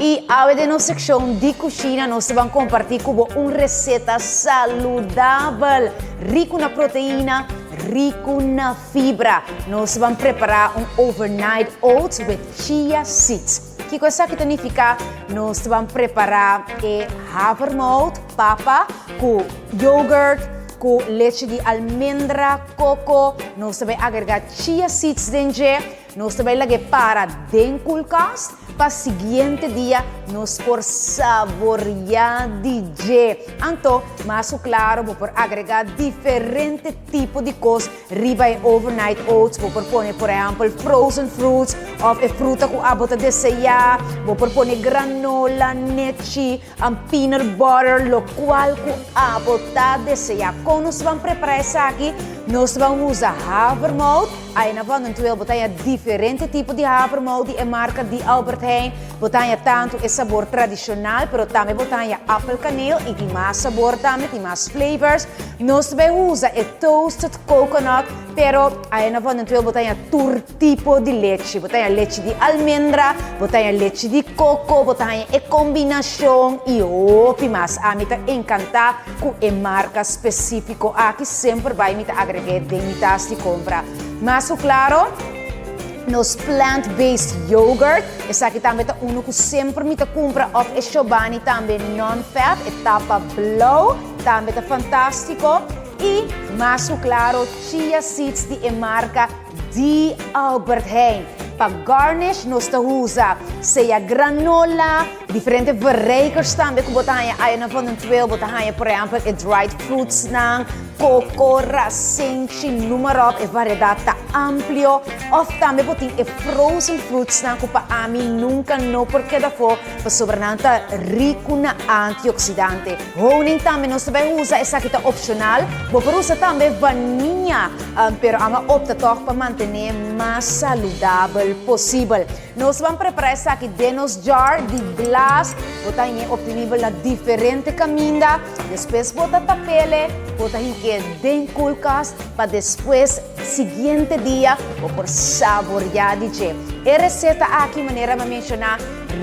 E ao de nossa secção de cozinha, nós vamos compartilhar com você uma receita saudável, rico na proteína, rico na fibra. Nós vamos preparar overnight oats with chia seeds. Que coisa que significa? Nós vamos preparar havermout, papa, com yogurt, com leite de almendra, coco. Nós vamos agregar chia seeds dentro. Nós vamos lagar para dentro do cast. Para o seguinte dia, nós por saborear DJ. Então, mais claro, vou por agregar diferentes tipos de coisas. Riba overnight oats, vou por pôr, por exemplo, frozen fruits, ou fruta que a bota desejar. Vou por pôr granola, nete, peanut butter, lo qual que a bota desejar. Quando nós vamos preparar isso aqui, nós vamos usar havermout. Aí nós vamos botar diferentes tipos de havermout, de marca de Albert Heijn. Botar tanto o sabor tradicional, mas também botar apple canel e tem mais sabor também, tem mais flavors. Nós vamos usar toasted coconut, pero aí nós vamos botar todo tipo de leite. Botar leite de almendra, botar leite de coco, botar a combinação e mais. A mim tá encantar com a marca específica. Aqui sempre vai me agregar de compra. Mas claro, nos plant-based yogurt, essa aqui também é um que sempre me compra of e Chobani também non-fat, etapa blow, também é fantástico. E, mais claro, chia seeds de marca de Albert Heijn. Para garnish, nós usamos seja granola, diferentes varieties também que botanha aí na fonte do botanha, por exemplo, dried fruits nang, coco, racenchi, número e variedade tá amplo. Ou também botin frozen fruits nang que para a mim nunca não porque da for para sobrenanta rico na antioxidante. Honey também nós também usa essa aqui tá opcional. Vou usar também vanilla, pero ama opta toch para manter mais saudável possível. Nós vamos preparar essa aqui dentro jar de glass, botar em obter na diferente caminha, depois botar papel, botar em dentro do cas, para depois seguinte dia ou por saborear de je. A receita aqui maneira de mencionar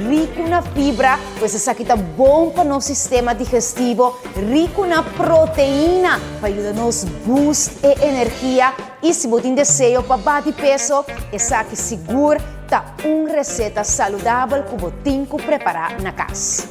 rico na fibra, pois essa aqui tá bom para nosso sistema digestivo, rico na proteína, para ajudar-nos boost e energia. E se você tem desejo para bater peso, essa aqui segura tá uma receita saudável que você tem que preparar na casa.